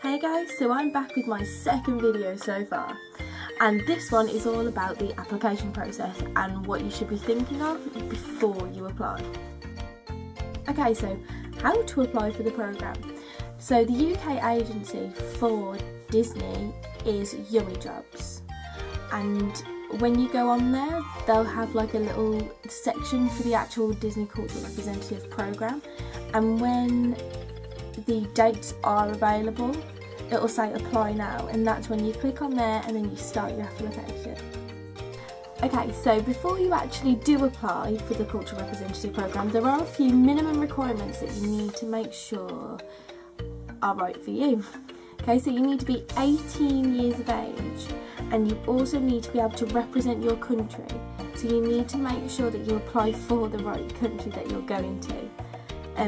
Hey guys, so I'm back with my second video so far, and this one is all about the application process and what you should be thinking of before you apply. Okay, so how to apply for the programme. So the UK agency for Disney is Yummy Jobs, and when you go on there they'll have like a little section for the actual Disney Cultural Representative programme, and when the dates are available it'll say apply now, and that's when you click on there and then you start your application. Okay, so before you actually do apply for the Cultural Representative programme, there are a few minimum requirements that you need to make sure are right for you. Okay, so you need to be 18 years of age, and you also need to be able to represent your country, so you need to make sure that you apply for the right country that you're going to.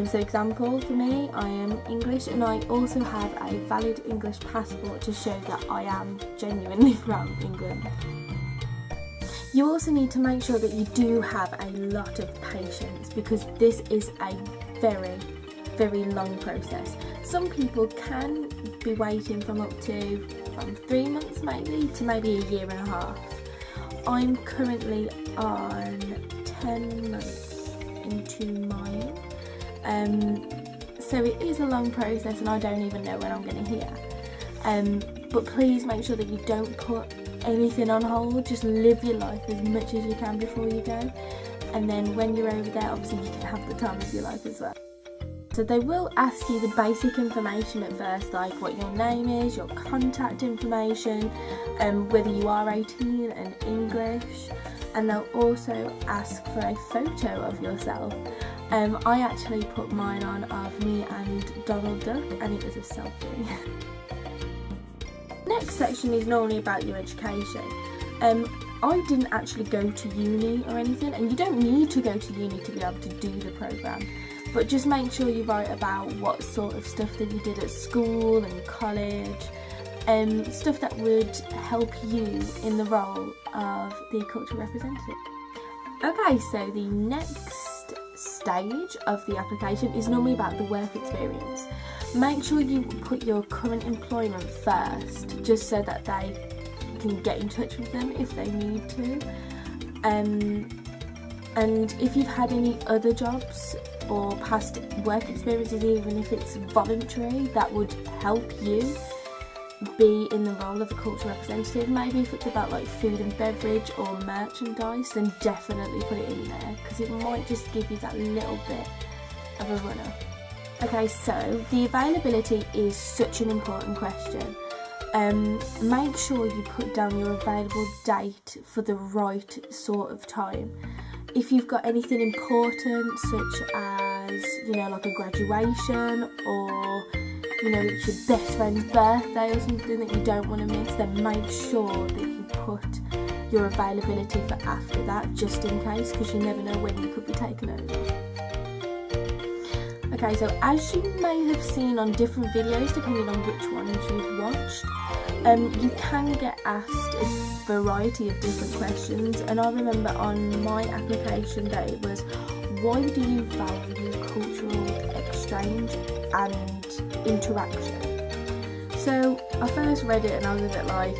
So example, for me, I am English and I also have a valid English passport to show that I am genuinely from England. You also need to make sure that you do have a lot of patience, because this is a very, very long process. Some people can be waiting from 3 months maybe to maybe a year and a half. I'm currently on 10 months into mine. So it is a long process and I don't even know when I'm going to hear. But please make sure that you don't put anything on hold. Just live your life as much as you can before you go, and then when you're over there obviously you can have the time of your life as well. So they will ask you the basic information at first, like what your name is, your contact information, whether you are 18 and English, and they'll also ask for a photo of yourself. I actually put mine on of me and Donald Duck, and it was a selfie. Next section is normally about your education. I didn't actually go to uni or anything, and you don't need to go to uni to be able to do the programme, but just make sure you write about what sort of stuff that you did at school and college, stuff that would help you in the role of the cultural representative. Okay, so the next stage of the application is normally about the work experience. Make sure you put your current employment first, just so that they can get in touch with them if they need to. And if you've had any other jobs or past work experiences, even if it's voluntary, that would help you be in the role of a cultural representative. Maybe if it's about like food and beverage or merchandise, then definitely put it in there, because it might just give you that little bit of a runner. Okay, so the availability is such an important question. Make sure you put down your available date for the right sort of time. If you've got anything important, such as, you know, like a graduation, or you know, it's your best friend's birthday or something that you don't want to miss, then make sure that you put your availability for after that, just in case, because you never know when you could be taken over. Okay, so as you may have seen on different videos, depending on which ones you've watched, you can get asked a variety of different questions, and I remember on my application that it was, why do you value cultural exchange and interaction? So I first read it and I was a bit like,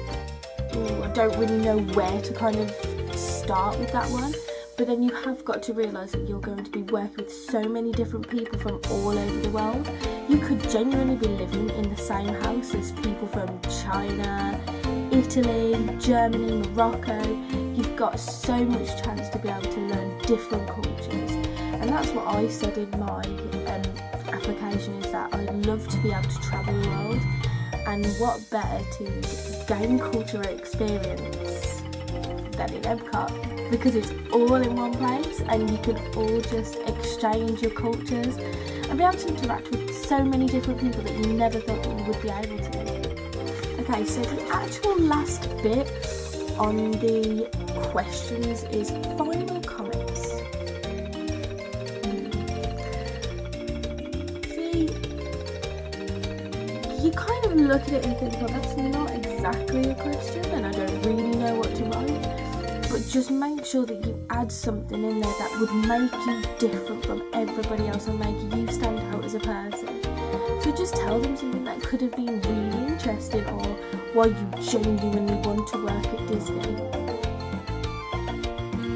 I don't really know where to kind of start with that one. But then you have got to realise that you're going to be working with so many different people from all over the world. You could genuinely be living in the same house as people from China, Italy, Germany, Morocco. You've got so much chance to be able to learn different cultures. And that's what I said in my application, is that I love to be able to travel the world, and what better to gain cultural experience than in Epcot, because it's all in one place and you can all just exchange your cultures and be able to interact with so many different people that you never thought that you would be able to. Okay, so the actual last bit on the questions is final comments. See, you kind of look at it and think, well, that's not exactly a question and I don't really know what to write. But just make sure that you add something in there that would make you different from everybody else and make you stand out as a person. So just tell them something that could have been really interesting, or why you genuinely want to work at Disney.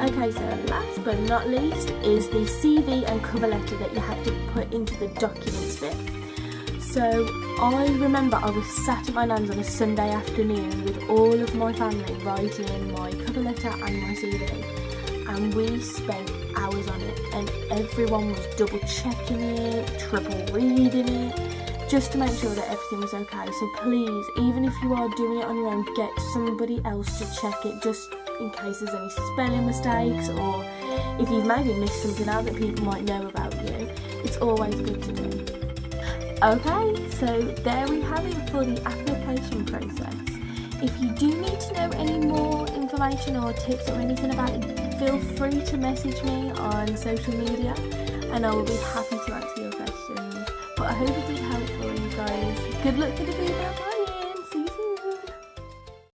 Okay, so last but not least is the CV and cover letter that you have to put into the documents bit. So I remember I was sat at my nan's on a Sunday afternoon with all of my family writing my cover letter and my CV, and we spent hours on it, and everyone was double checking it, triple reading it, just to make sure that everything was okay. So please, even if you are doing it on your own, get somebody else to check it, just in case there's any spelling mistakes, or if you've maybe missed something out that people might know about you. It's always good to do. Okay, so there we have it for the application process. If you do need to know any more information or tips or anything about it, feel free to message me on social media and I will be happy to answer your questions. But I hope it did help for you guys. Good luck with the video.